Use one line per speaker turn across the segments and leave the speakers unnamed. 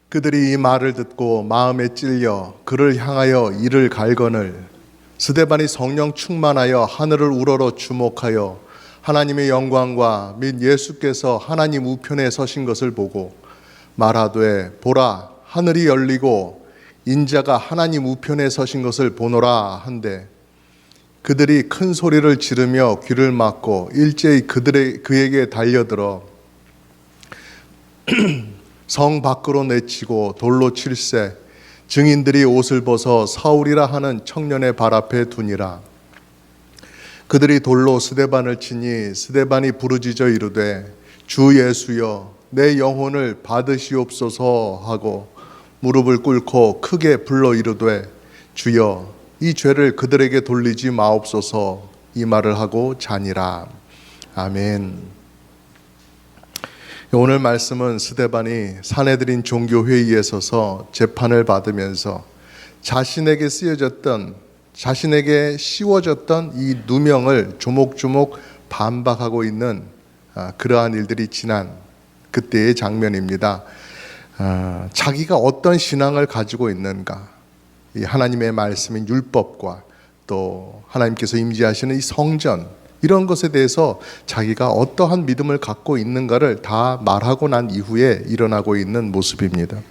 그들이 이 말을 듣고 마음에 찔려 그를 향하여 이를 갈거늘 스데반이 성령 충만하여 하늘을 우러러 주목하여 하나님의 영광과 및 예수께서 하나님 우편에 서신 것을 보고 말하되 보라 하늘이 열리고 인자가 하나님 우편에 서신 것을 보노라 한데 그들이 큰 소리를 지르며 귀를 막고 일제히 그에게 달려들어 성 밖으로 내치고 돌로 칠세 증인들이 옷을 벗어 사울이라 하는 청년의 발 앞에 두니라. 그들이 돌로 스데반을 치니 스데반이 부르짖어 이르되 주 예수여 내 영혼을 받으시옵소서 하고 무릎을 꿇고 크게 불러 이르되 주여 이 죄를 그들에게 돌리지 마옵소서 이 말을 하고 자니라. 아멘. 오늘 말씀은 스데반이 사내들인 종교회의에 서서 재판을 받으면서 자신에게 씌워졌던 이 누명을 조목조목 반박하고 있는 그러한 일들이 지난 그때의 장면입니다. 자기가 어떤 신앙을 가지고 있는가, 이 하나님의 말씀인 율법과 또 하나님께서 임재하시는 이 성전, 이런 것에 대해서 자기가 어떠한 믿음을 갖고 있는가를 다 말하고 난 이후에 일어나고 있는 모습입니다.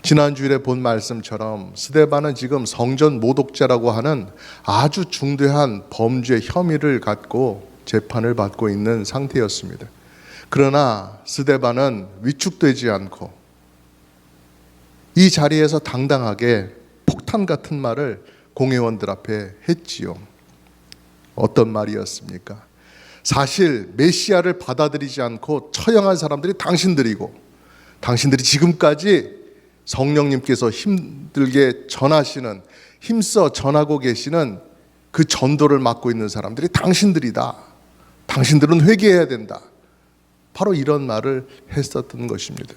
지난 주일에 본 말씀처럼 스데반은 지금 성전 모독죄라고 하는 아주 중대한 범죄 혐의를 갖고 재판을 받고 있는 상태였습니다. 그러나 스데반은 위축되지 않고 이 자리에서 당당하게 폭탄 같은 말을 공회원들 앞에 했지요. 어떤 말이었습니까? 사실 메시아를 받아들이지 않고 처형한 사람들이 당신들이고 당신들이 지금까지 성령님께서 힘들게 전하시는, 힘써 전하고 계시는 그 전도를 맡고 있는 사람들이 당신들이다. 당신들은 회개해야 된다. 바로 이런 말을 했었던 것입니다.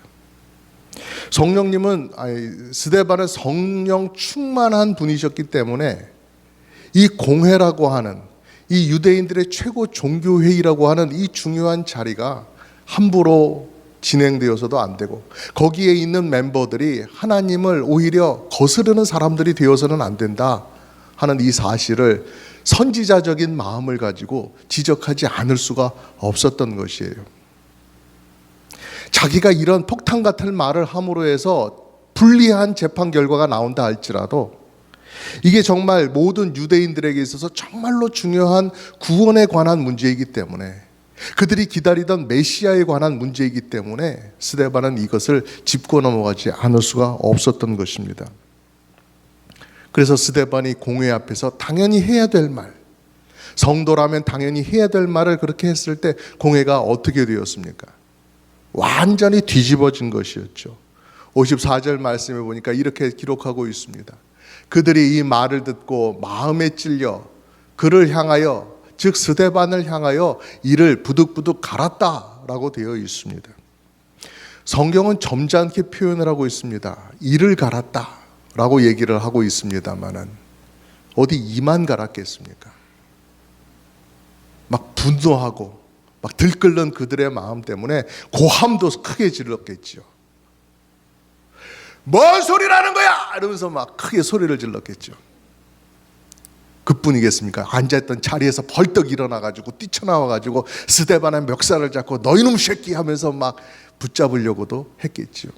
스데반은 성령 충만한 분이셨기 때문에 이 공회라고 하는 이 유대인들의 최고 종교회의라고 하는 이 중요한 자리가 함부로 진행되어서도 안 되고 거기에 있는 멤버들이 하나님을 오히려 거스르는 사람들이 되어서는 안 된다 하는 이 사실을 선지자적인 마음을 가지고 지적하지 않을 수가 없었던 것이에요. 자기가 이런 폭탄 같은 말을 함으로 해서 불리한 재판 결과가 나온다 할지라도 이게 정말 모든 유대인들에게 있어서 정말로 중요한 구원에 관한 문제이기 때문에, 그들이 기다리던 메시아에 관한 문제이기 때문에 스데반은 이것을 짚고 넘어가지 않을 수가 없었던 것입니다. 그래서 스데반이 공회 앞에서 당연히 해야 될 말, 성도라면 당연히 해야 될 말을 그렇게 했을 때 공회가 어떻게 되었습니까? 완전히 뒤집어진 것이었죠. 54절 말씀에 보니까 이렇게 기록하고 있습니다. 그들이 이 말을 듣고 마음에 찔려 그를 향하여, 즉 스데반을 향하여 이를 부득부득 갈았다라고 되어 있습니다. 성경은 점잖게 표현을 하고 있습니다. 이를 갈았다라고 얘기를 하고 있습니다만은 어디 이만 갈았겠습니까? 막 분노하고 막 들끓는 그들의 마음 때문에 고함도 크게 질렀겠지요. 뭔 소리라는 거야! 이러면서 막 크게 소리를 질렀겠죠. 그뿐이겠습니까? 앉아있던 자리에서 벌떡 일어나가지고 뛰쳐나와가지고 스데반의 멱살을 잡고 너희놈 새끼 하면서 막 붙잡으려고도 했겠죠.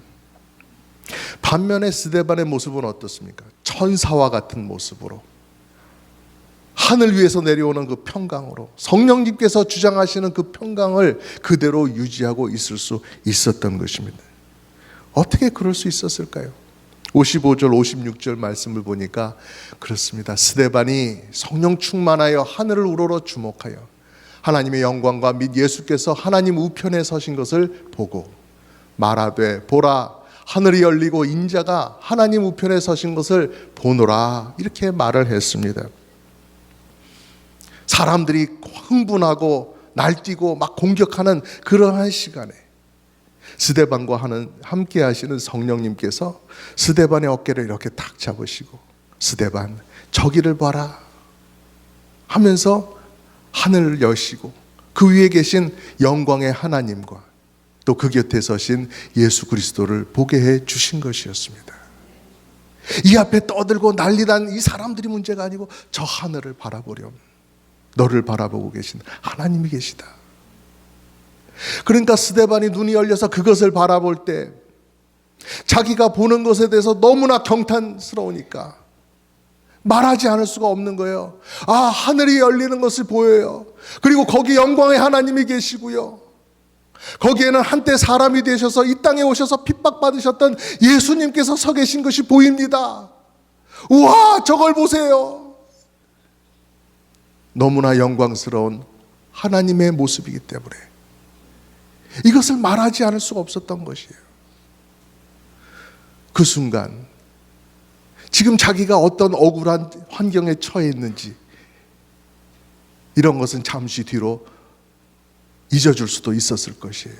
반면에 스데반의 모습은 어떻습니까? 천사와 같은 모습으로, 하늘 위에서 내려오는 그 평강으로, 성령님께서 주장하시는 그 평강을 그대로 유지하고 있을 수 있었던 것입니다. 어떻게 그럴 수 있었을까요? 55절 56절 말씀을 보니까 그렇습니다. 스데반이 성령 충만하여 하늘을 우러러 주목하여 하나님의 영광과 및 예수께서 하나님 우편에 서신 것을 보고 말하되 보라 하늘이 열리고 인자가 하나님 우편에 서신 것을 보노라, 이렇게 말을 했습니다. 사람들이 흥분하고 날뛰고 막 공격하는 그러한 시간에 스데반과 함께 하시는 성령님께서 스데반의 어깨를 이렇게 탁 잡으시고 스데반 저기를 봐라 하면서 하늘을 여시고 그 위에 계신 영광의 하나님과 또 그 곁에 서신 예수 그리스도를 보게 해 주신 것이었습니다. 이 앞에 떠들고 난리난 이 사람들이 문제가 아니고 저 하늘을 바라보렴. 너를 바라보고 계신 하나님이 계시다. 그러니까 스데반이 눈이 열려서 그것을 바라볼 때 자기가 보는 것에 대해서 너무나 경탄스러우니까 말하지 않을 수가 없는 거예요. 아, 하늘이 열리는 것을 보여요. 그리고 거기 영광의 하나님이 계시고요. 거기에는 한때 사람이 되셔서 이 땅에 오셔서 핍박받으셨던 예수님께서 서 계신 것이 보입니다. 우와, 저걸 보세요. 너무나 영광스러운 하나님의 모습이기 때문에 이것을 말하지 않을 수가 없었던 것이에요. 그 순간 지금 자기가 어떤 억울한 환경에 처해 있는지 이런 것은 잠시 뒤로 잊어줄 수도 있었을 것이에요.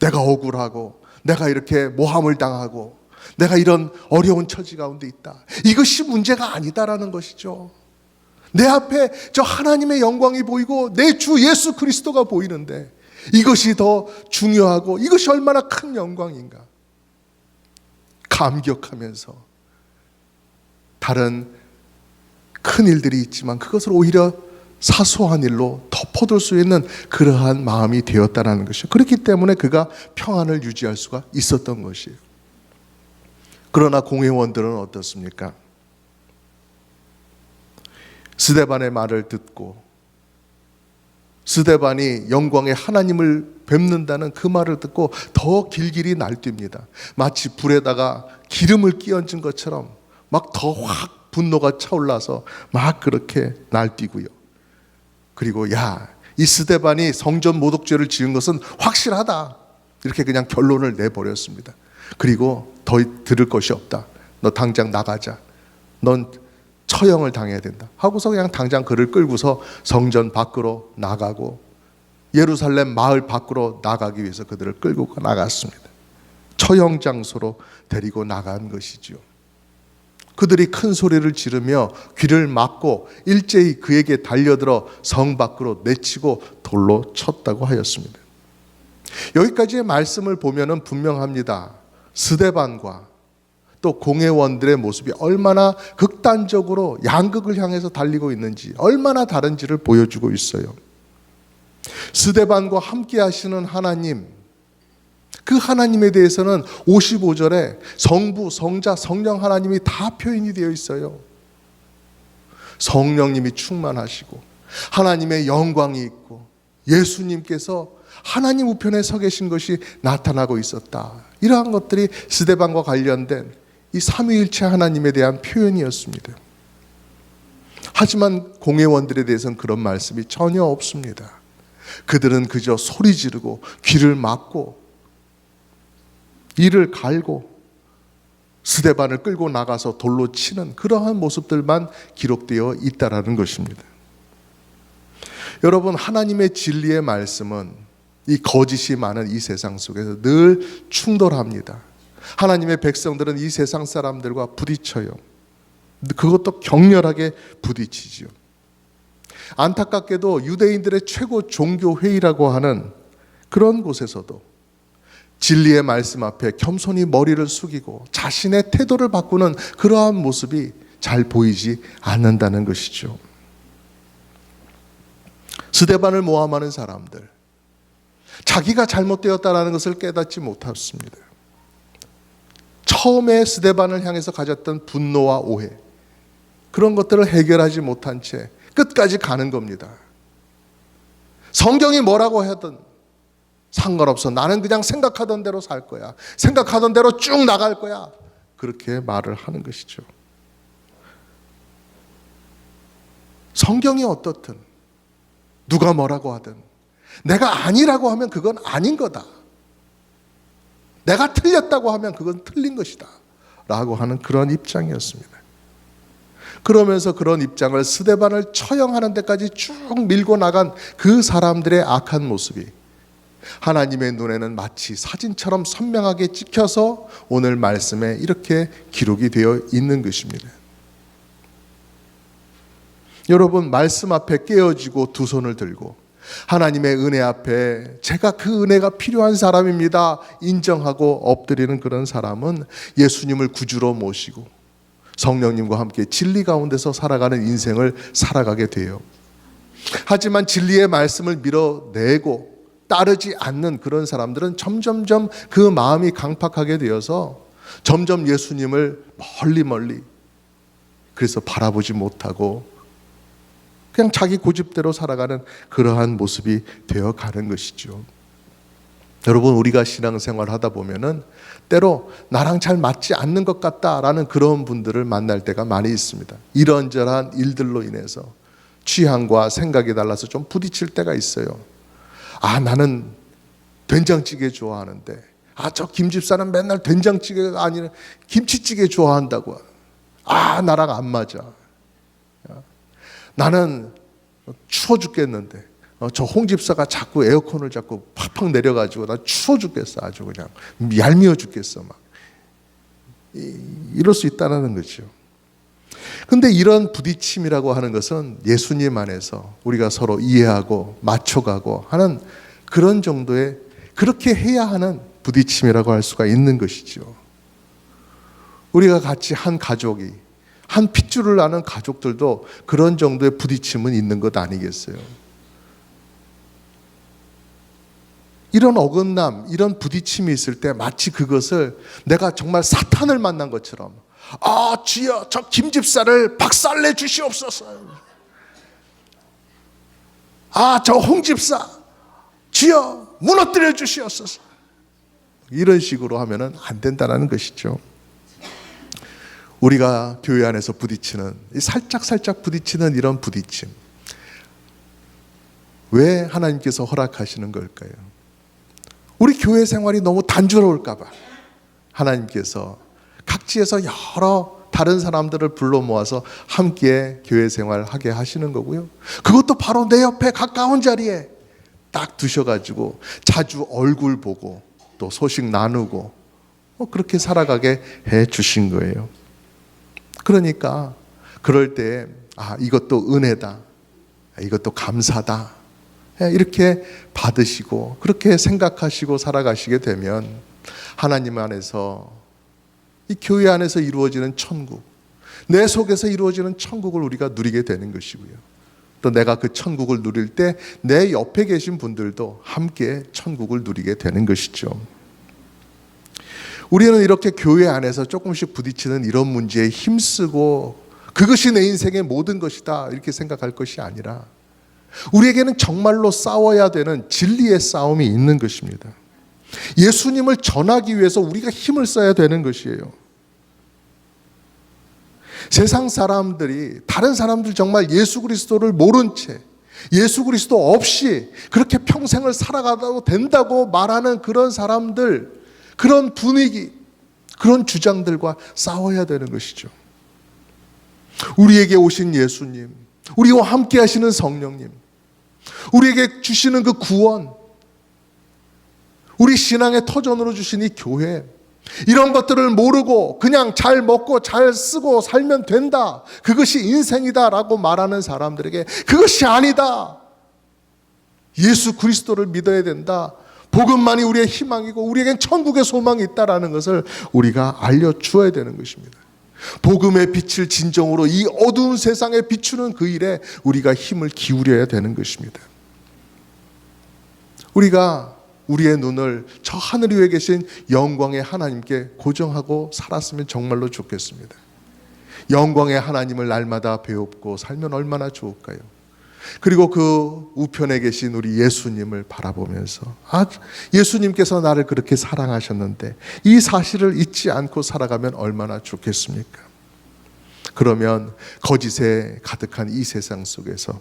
내가 억울하고 내가 이렇게 모함을 당하고 내가 이런 어려운 처지 가운데 있다. 이것이 문제가 아니다라는 것이죠. 내 앞에 저 하나님의 영광이 보이고 내 주 예수 그리스도가 보이는데 이것이 더 중요하고 이것이 얼마나 큰 영광인가. 감격하면서 다른 큰 일들이 있지만 그것을 오히려 사소한 일로 덮어둘 수 있는 그러한 마음이 되었다는 것이죠. 그렇기 때문에 그가 평안을 유지할 수가 있었던 것이에요. 그러나 공회원들은 어떻습니까? 스데반의 말을 듣고 스데반이 영광의 하나님을 뵙는다는 그 말을 듣고 더 길길이 날뜁니다. 마치 불에다가 기름을 끼얹은 것처럼 막 더 확 분노가 차올라서 막 그렇게 날뛰고요. 그리고 이 스데반이 성전 모독죄를 지은 것은 확실하다. 이렇게 그냥 결론을 내버렸습니다. 그리고 더 들을 것이 없다. 너 당장 나가자. 넌 처형을 당해야 된다. 하고서 그냥 당장 그를 끌고서 성전 밖으로 나가고 예루살렘 마을 밖으로 나가기 위해서 그들을 끌고 나갔습니다. 처형 장소로 데리고 나간 것이죠. 그들이 큰 소리를 지르며 귀를 막고 일제히 그에게 달려들어 성 밖으로 내치고 돌로 쳤다고 하였습니다. 여기까지의 말씀을 보면 분명합니다. 스데반과 또 공회원들의 모습이 얼마나 극단적으로 양극을 향해서 달리고 있는지, 얼마나 다른지를 보여주고 있어요. 스데반과 함께 하시는 하나님, 그 하나님에 대해서는 55절에 성부, 성자, 성령 하나님이 다 표현이 되어 있어요. 성령님이 충만하시고 하나님의 영광이 있고 예수님께서 하나님 우편에 서 계신 것이 나타나고 있었다. 이러한 것들이 스데반과 관련된 이 삼위일체 하나님에 대한 표현이었습니다. 하지만 공회원들에 대해서는 그런 말씀이 전혀 없습니다. 그들은 그저 소리 지르고 귀를 막고 이를 갈고 스데반을 끌고 나가서 돌로 치는 그러한 모습들만 기록되어 있다라는 것입니다. 여러분, 하나님의 진리의 말씀은 이 거짓이 많은 이 세상 속에서 늘 충돌합니다. 하나님의 백성들은 이 세상 사람들과 부딪혀요. 그것도 격렬하게 부딪히죠. 안타깝게도 유대인들의 최고 종교회의라고 하는 그런 곳에서도 진리의 말씀 앞에 겸손히 머리를 숙이고 자신의 태도를 바꾸는 그러한 모습이 잘 보이지 않는다는 것이죠. 스데반을 모함하는 사람들, 자기가 잘못되었다는 것을 깨닫지 못했습니다. 처음에 스데반을 향해서 가졌던 분노와 오해, 그런 것들을 해결하지 못한 채 끝까지 가는 겁니다. 성경이 뭐라고 하든 상관없어. 나는 그냥 생각하던 대로 살 거야. 생각하던 대로 쭉 나갈 거야. 그렇게 말을 하는 것이죠. 성경이 어떻든 누가 뭐라고 하든 내가 아니라고 하면 그건 아닌 거다. 내가 틀렸다고 하면 그건 틀린 것이다. 라고 하는 그런 입장이었습니다. 그러면서 그런 입장을 스데반을 처형하는 데까지 쭉 밀고 나간 그 사람들의 악한 모습이 하나님의 눈에는 마치 사진처럼 선명하게 찍혀서 오늘 말씀에 이렇게 기록이 되어 있는 것입니다. 여러분, 말씀 앞에 깨어지고 두 손을 들고 하나님의 은혜 앞에 제가 그 은혜가 필요한 사람입니다 인정하고 엎드리는 그런 사람은 예수님을 구주로 모시고 성령님과 함께 진리 가운데서 살아가는 인생을 살아가게 돼요. 하지만 진리의 말씀을 밀어내고 따르지 않는 그런 사람들은 점점점 그 마음이 강팍하게 되어서 점점 예수님을 멀리 그래서 바라보지 못하고 그냥 자기 고집대로 살아가는 그러한 모습이 되어가는 것이죠. 여러분, 우리가 신앙생활 하다 보면은 때로 나랑 잘 맞지 않는 것 같다라는 그런 분들을 만날 때가 많이 있습니다. 이런저런 일들로 인해서 취향과 생각이 달라서 좀 부딪힐 때가 있어요. 나는 된장찌개 좋아하는데 저 김집사는 맨날 된장찌개가 아니라 김치찌개 좋아한다고. 나랑 안 맞아. 나는 추워 죽겠는데 저 홍집사가 자꾸 에어컨을 자꾸 팍팍 내려가지고 나 추워 죽겠어. 아주 그냥 얄미워 죽겠어. 막 이럴 수 있다는 거죠. 근데 이런 부딪힘이라고 하는 것은 예수님 안에서 우리가 서로 이해하고 맞춰가고 하는 그런 정도의, 그렇게 해야 하는 부딪힘이라고 할 수가 있는 것이죠. 우리가 같이 한 가족이, 한 핏줄을 나는 가족들도 그런 정도의 부딪힘은 있는 것 아니겠어요? 이런 어긋남, 이런 부딪힘이 있을 때 마치 그것을 내가 정말 사탄을 만난 것처럼, 주여 저 김집사를 박살내 주시옵소서. 저 홍집사 주여 무너뜨려 주시옵소서. 이런 식으로 하면은 안 된다는 것이죠. 우리가 교회 안에서 부딪히는, 살짝 부딪히는 이런 부딪힘, 왜 하나님께서 허락하시는 걸까요? 우리 교회 생활이 너무 단조로울까 봐 하나님께서 각지에서 여러 다른 사람들을 불러 모아서 함께 교회 생활하게 하시는 거고요. 그것도 바로 내 옆에 가까운 자리에 딱 두셔가지고 자주 얼굴 보고 또 소식 나누고 그렇게 살아가게 해 주신 거예요. 그러니까 그럴 때 이것도 은혜다, 이것도 감사다, 이렇게 받으시고 그렇게 생각하시고 살아가시게 되면 하나님 안에서, 이 교회 안에서 이루어지는 천국, 내 속에서 이루어지는 천국을 우리가 누리게 되는 것이고요. 또 내가 그 천국을 누릴 때 내 옆에 계신 분들도 함께 천국을 누리게 되는 것이죠. 우리는 이렇게 교회 안에서 조금씩 부딪히는 이런 문제에 힘쓰고 그것이 내 인생의 모든 것이다 이렇게 생각할 것이 아니라, 우리에게는 정말로 싸워야 되는 진리의 싸움이 있는 것입니다. 예수님을 전하기 위해서 우리가 힘을 써야 되는 것이에요. 세상 사람들이, 다른 사람들 정말 예수 그리스도를 모른 채, 예수 그리스도 없이 그렇게 평생을 살아가도 된다고 말하는 그런 사람들, 그런 분위기, 그런 주장들과 싸워야 되는 것이죠. 우리에게 오신 예수님, 우리와 함께 하시는 성령님, 우리에게 주시는 그 구원, 우리 신앙의 터전으로 주신 이 교회, 이런 것들을 모르고 그냥 잘 먹고 잘 쓰고 살면 된다, 그것이 인생이다 라고 말하는 사람들에게 그것이 아니다, 예수 그리스도를 믿어야 된다, 복음만이 우리의 희망이고 우리에겐 천국의 소망이 있다라는 것을 우리가 알려주어야 되는 것입니다. 복음의 빛을 진정으로 이 어두운 세상에 비추는 그 일에 우리가 힘을 기울여야 되는 것입니다. 우리가 우리의 눈을 저 하늘 위에 계신 영광의 하나님께 고정하고 살았으면 정말로 좋겠습니다. 영광의 하나님을 날마다 배웁고 살면 얼마나 좋을까요? 그리고 그 우편에 계신 우리 예수님을 바라보면서, 예수님께서 나를 그렇게 사랑하셨는데 이 사실을 잊지 않고 살아가면 얼마나 좋겠습니까? 그러면 거짓에 가득한 이 세상 속에서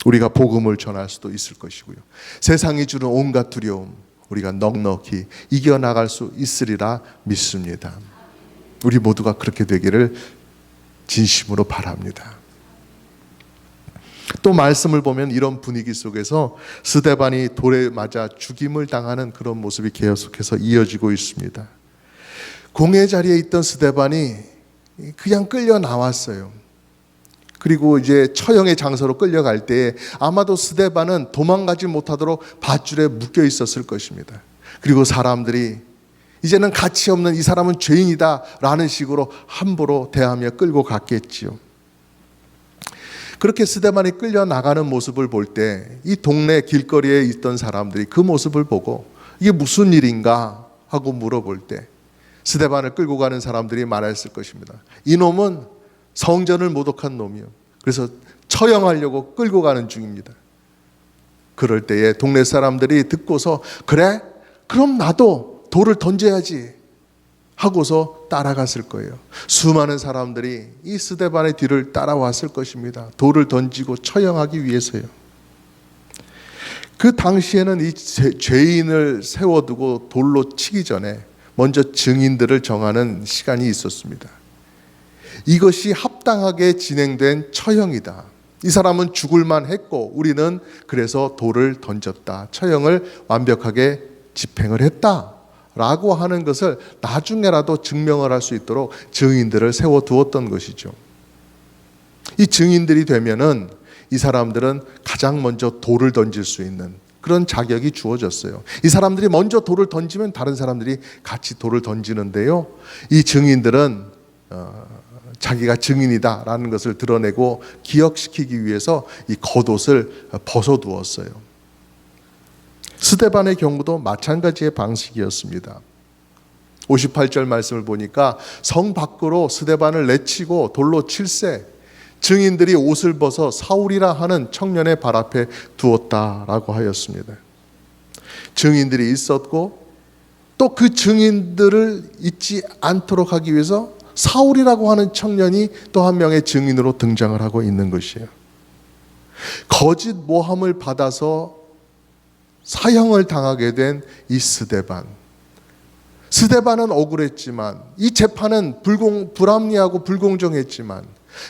우리가 복음을 전할 수도 있을 것이고요, 세상이 주는 온갖 두려움 우리가 넉넉히 이겨나갈 수 있으리라 믿습니다. 우리 모두가 그렇게 되기를 진심으로 바랍니다. 또 말씀을 보면 이런 분위기 속에서 스데반이 돌에 맞아 죽임을 당하는 그런 모습이 계속해서 이어지고 있습니다. 공회 자리에 있던 스데반이 그냥 끌려 나왔어요. 그리고 이제 처형의 장소로 끌려갈 때에 아마도 스데반은 도망가지 못하도록 밧줄에 묶여 있었을 것입니다. 그리고 사람들이 이제는 가치 없는 이 사람은 죄인이다 라는 식으로 함부로 대하며 끌고 갔겠지요. 그렇게 스데반이 끌려나가는 모습을 볼 때 이 동네 길거리에 있던 사람들이 그 모습을 보고 이게 무슨 일인가 하고 물어볼 때 스데반을 끌고 가는 사람들이 말했을 것입니다. 이놈은 성전을 모독한 놈이요. 그래서 처형하려고 끌고 가는 중입니다. 그럴 때에 동네 사람들이 듣고서 그래? 그럼 나도 돌을 던져야지 하고서 따라갔을 거예요. 수많은 사람들이 이 스데반의 뒤를 따라왔을 것입니다. 돌을 던지고 처형하기 위해서요. 그 당시에는 이 죄인을 세워두고 돌로 치기 전에 먼저 증인들을 정하는 시간이 있었습니다. 이것이 합당하게 진행된 처형이다. 이 사람은 죽을만 했고 우리는 그래서 돌을 던졌다. 처형을 완벽하게 집행을 했다. 라고 하는 것을 나중에라도 증명을 할 수 있도록 증인들을 세워두었던 것이죠. 이 증인들이 되면은 이 사람들은 가장 먼저 돌을 던질 수 있는 그런 자격이 주어졌어요. 이 사람들이 먼저 돌을 던지면 다른 사람들이 같이 돌을 던지는데요. 이 증인들은 자기가 증인이다라는 것을 드러내고 기억시키기 위해서 이 겉옷을 벗어두었어요. 스데반의 경우도 마찬가지의 방식이었습니다. 58절 말씀을 보니까 성 밖으로 스데반을 내치고 돌로 칠세 증인들이 옷을 벗어 사울이라 하는 청년의 발 앞에 두었다라고 하였습니다. 증인들이 있었고 또 그 증인들을 잊지 않도록 하기 위해서 사울이라고 하는 청년이 또 한 명의 증인으로 등장을 하고 있는 것이에요. 거짓 모함을 받아서 사형을 당하게 된 이 스데반은 억울했지만 이 재판은 불합리하고 불공정했지만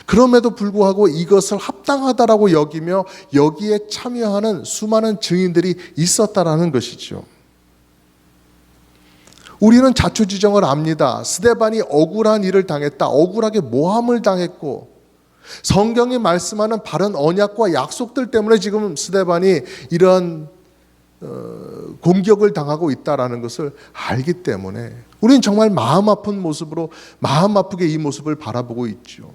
그럼에도 불구하고 이것을 합당하다라고 여기며 여기에 참여하는 수많은 증인들이 있었다라는 것이죠. 우리는 자초지정을 압니다. 스데반이 억울한 일을 당했다. 억울하게 모함을 당했고 성경이 말씀하는 바른 언약과 약속들 때문에 지금 스데반이 이런 공격을 당하고 있다라는 것을 알기 때문에 우리는 정말 마음 아픈 모습으로 마음 아프게 이 모습을 바라보고 있죠.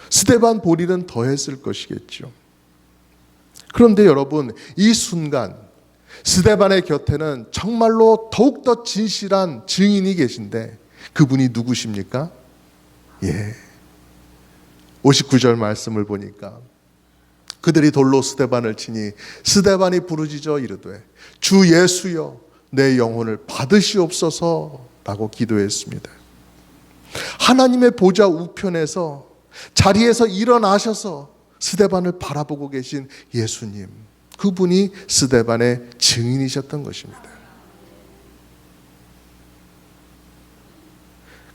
스데반 본인은 더했을 것이겠죠. 그런데 여러분, 이 순간 스데반의 곁에는 정말로 더욱더 진실한 증인이 계신데 그분이 누구십니까? 59절 말씀을 보니까 그들이 돌로 스데반을 치니 스데반이 부르짖어 이르되 주 예수여 내 영혼을 받으시옵소서 라고 기도했습니다. 하나님의 보좌 우편에서 자리에서 일어나셔서 스데반을 바라보고 계신 예수님, 그분이 스데반의 증인이셨던 것입니다.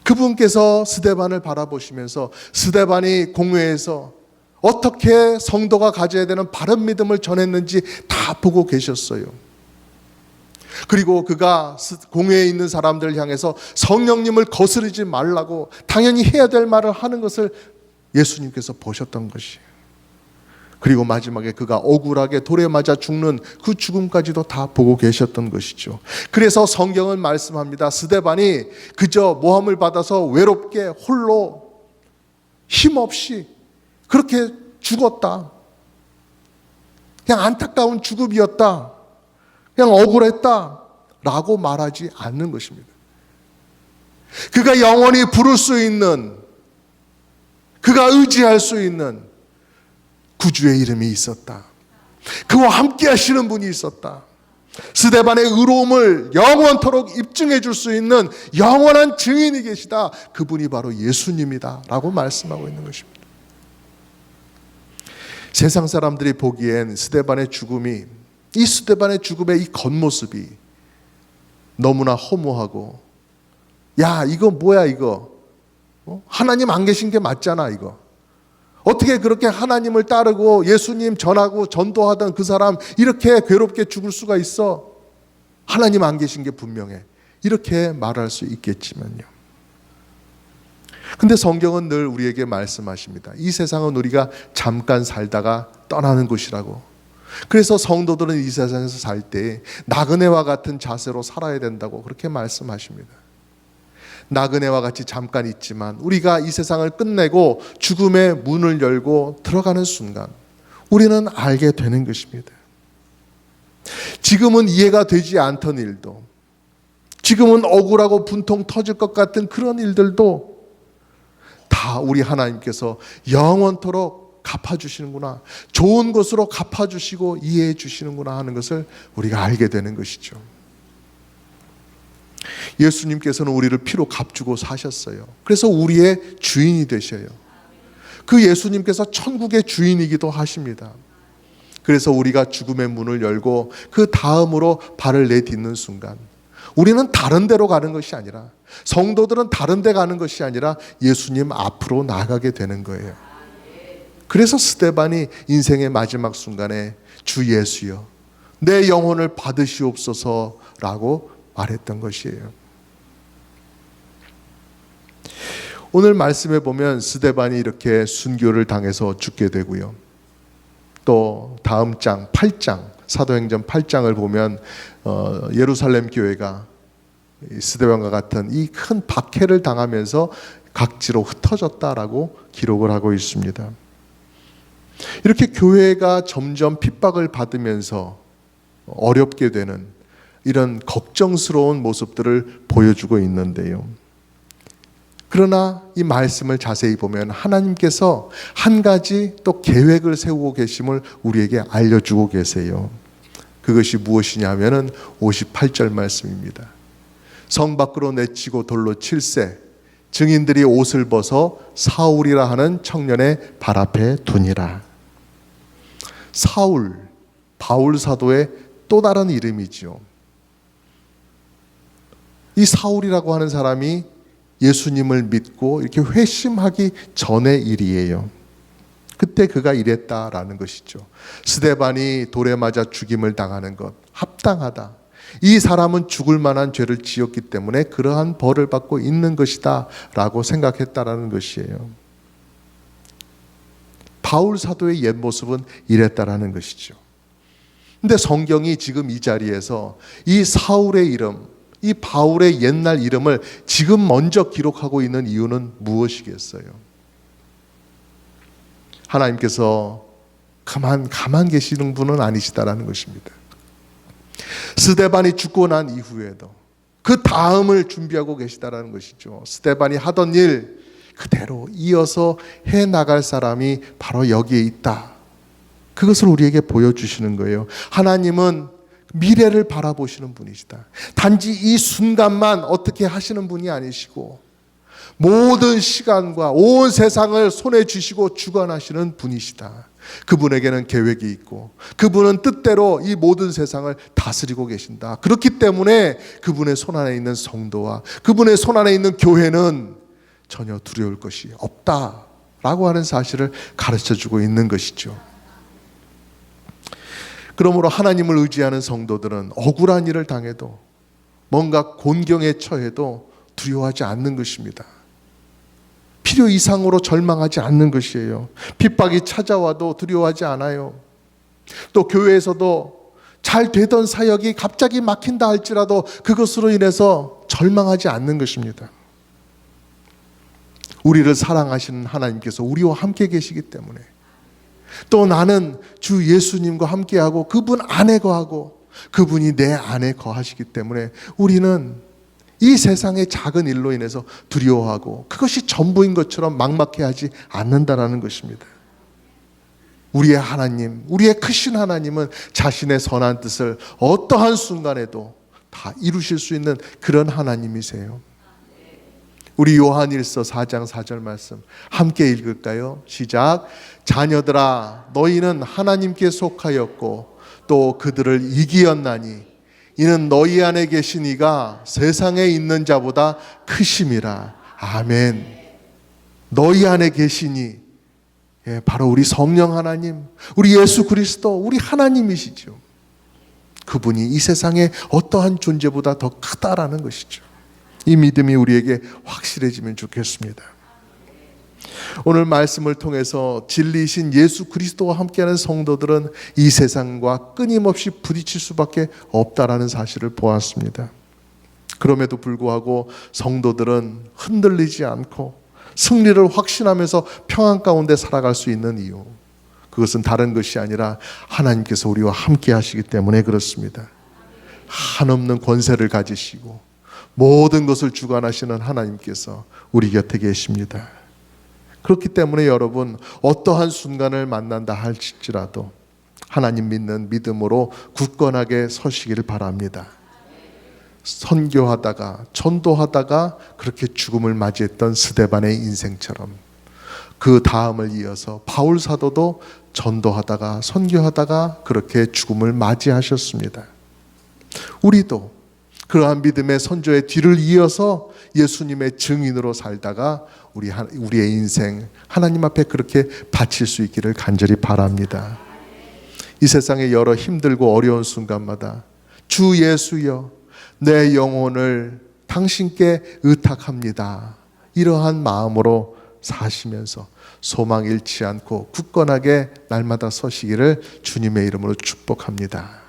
그분께서 스데반을 바라보시면서 스데반이 공회에서 어떻게 성도가 가져야 되는 바른 믿음을 전했는지 다 보고 계셨어요. 그리고 그가 공회에 있는 사람들을 향해서 성령님을 거스르지 말라고 당연히 해야 될 말을 하는 것을 예수님께서 보셨던 것이에요. 그리고 마지막에 그가 억울하게 돌에 맞아 죽는 그 죽음까지도 다 보고 계셨던 것이죠. 그래서 성경은 말씀합니다. 스데반이 그저 모함을 받아서 외롭게 홀로 힘없이 그렇게 죽었다. 그냥 안타까운 죽음이었다. 그냥 억울했다. 라고 말하지 않는 것입니다. 그가 영원히 부를 수 있는, 그가 의지할 수 있는 구주의 이름이 있었다. 그와 함께 하시는 분이 있었다. 스데반의 의로움을 영원토록 입증해 줄 수 있는 영원한 증인이 계시다. 그분이 바로 예수님이다. 라고 말씀하고 있는 것입니다. 세상 사람들이 보기엔 스데반의 죽음이, 이 스데반의 죽음의 이 겉모습이 너무나 허무하고, 야 이거 뭐야 이거, 하나님 안 계신 게 맞잖아 이거. 어떻게 그렇게 하나님을 따르고 예수님 전하고 전도하던 그 사람 이렇게 괴롭게 죽을 수가 있어? 하나님 안 계신 게 분명해. 이렇게 말할 수 있겠지만요. 근데 성경은 늘 우리에게 말씀하십니다. 이 세상은 우리가 잠깐 살다가 떠나는 곳이라고. 그래서 성도들은 이 세상에서 살 때 나그네와 같은 자세로 살아야 된다고 그렇게 말씀하십니다. 나그네와 같이 잠깐 있지만 우리가 이 세상을 끝내고 죽음의 문을 열고 들어가는 순간 우리는 알게 되는 것입니다. 지금은 이해가 되지 않던 일도, 지금은 억울하고 분통 터질 것 같은 그런 일들도 다 우리 하나님께서 영원토록 갚아주시는구나, 좋은 것으로 갚아주시고 이해해 주시는구나 하는 것을 우리가 알게 되는 것이죠. 예수님께서는 우리를 피로 값주고 사셨어요. 그래서 우리의 주인이 되셔요. 그 예수님께서 천국의 주인이기도 하십니다. 그래서 우리가 죽음의 문을 열고 그 다음으로 발을 내딛는 순간 우리는 다른 데로 가는 것이 아니라, 성도들은 다른 데 가는 것이 아니라 예수님 앞으로 나가게 되는 거예요. 그래서 스데반이 인생의 마지막 순간에 주 예수여 내 영혼을 받으시옵소서라고 말했던 것이에요. 오늘 말씀에 보면 스데반이 이렇게 순교를 당해서 죽게 되고요. 또 다음 장 8장 사도행전 8장을 보면 예루살렘 교회가 스데반과 같은 이 큰 박해를 당하면서 각지로 흩어졌다라고 기록을 하고 있습니다. 이렇게 교회가 점점 핍박을 받으면서 어렵게 되는 이런 걱정스러운 모습들을 보여주고 있는데요. 그러나 이 말씀을 자세히 보면 하나님께서 한 가지 또 계획을 세우고 계심을 우리에게 알려주고 계세요. 그것이 무엇이냐면은 58절 말씀입니다. 성 밖으로 내치고 돌로 칠세 증인들이 옷을 벗어 사울이라 하는 청년의 발 앞에 두니라. 사울, 바울 사도의 또 다른 이름이죠. 이 사울이라고 하는 사람이 예수님을 믿고 이렇게 회심하기 전의 일이에요. 그때 그가 이랬다라는 것이죠. 스데반이 돌에 맞아 죽임을 당하는 것 합당하다. 이 사람은 죽을 만한 죄를 지었기 때문에 그러한 벌을 받고 있는 것이다 라고 생각했다라는 것이에요. 바울 사도의 옛 모습은 이랬다라는 것이죠. 근데 성경이 지금 이 자리에서 이 사울의 이름, 이 바울의 옛날 이름을 지금 먼저 기록하고 있는 이유는 무엇이겠어요? 하나님께서 가만 계시는 분은 아니시다라는 것입니다. 스데반이 죽고 난 이후에도 그 다음을 준비하고 계시다라는 것이죠. 스데반이 하던 일 그대로 이어서 해나갈 사람이 바로 여기에 있다. 그것을 우리에게 보여주시는 거예요. 하나님은 미래를 바라보시는 분이시다. 단지 이 순간만 어떻게 하시는 분이 아니시고 모든 시간과 온 세상을 손에 쥐시고 주관하시는 분이시다. 그분에게는 계획이 있고 그분은 뜻대로 이 모든 세상을 다스리고 계신다. 그렇기 때문에 그분의 손안에 있는 성도와 그분의 손안에 있는 교회는 전혀 두려울 것이 없다라고 하는 사실을 가르쳐주고 있는 것이죠. 그러므로 하나님을 의지하는 성도들은 억울한 일을 당해도 뭔가 곤경에 처해도 두려워하지 않는 것입니다. 필요 이상으로 절망하지 않는 것이에요. 핍박이 찾아와도 두려워하지 않아요. 또 교회에서도 잘 되던 사역이 갑자기 막힌다 할지라도 그것으로 인해서 절망하지 않는 것입니다. 우리를 사랑하시는 하나님께서 우리와 함께 계시기 때문에, 또 나는 주 예수님과 함께하고 그분 안에 거하고 그분이 내 안에 거하시기 때문에 우리는 이 세상의 작은 일로 인해서 두려워하고 그것이 전부인 것처럼 막막해하지 않는다라는 것입니다. 우리의 하나님, 우리의 크신 하나님은 자신의 선한 뜻을 어떠한 순간에도 다 이루실 수 있는 그런 하나님이세요. 우리 요한일서 4장 4절 말씀 함께 읽을까요? 시작. 자녀들아 너희는 하나님께 속하였고 또 그들을 이기었나니 이는 너희 안에 계신 이가 세상에 있는 자보다 크심이라. 아멘. 너희 안에 계시니 바로 우리 성령 하나님, 우리 예수 그리스도, 우리 하나님이시죠. 그분이 이 세상에 어떠한 존재보다 더 크다라는 것이죠. 이 믿음이 우리에게 확실해지면 좋겠습니다. 오늘 말씀을 통해서 진리이신 예수 그리스도와 함께하는 성도들은 이 세상과 끊임없이 부딪힐 수밖에 없다라는 사실을 보았습니다. 그럼에도 불구하고 성도들은 흔들리지 않고 승리를 확신하면서 평안 가운데 살아갈 수 있는 이유, 그것은 다른 것이 아니라 하나님께서 우리와 함께 하시기 때문에 그렇습니다. 한없는 권세를 가지시고 모든 것을 주관하시는 하나님께서 우리 곁에 계십니다. 그렇기 때문에 여러분, 어떠한 순간을 만난다 할지라도 하나님 믿는 믿음으로 굳건하게 서시기를 바랍니다. 선교하다가 전도하다가 그렇게 죽음을 맞이했던 스데반의 인생처럼 그 다음을 이어서 바울 사도도 전도하다가 선교하다가 그렇게 죽음을 맞이하셨습니다. 우리도 그러한 믿음의 선조의 뒤를 이어서 예수님의 증인으로 살다가 우리의 인생 하나님 앞에 그렇게 바칠 수 있기를 간절히 바랍니다. 이 세상의 여러 힘들고 어려운 순간마다 주 예수여, 내 영혼을 당신께 의탁합니다, 이러한 마음으로 사시면서 소망 잃지 않고 굳건하게 날마다 서시기를 주님의 이름으로 축복합니다.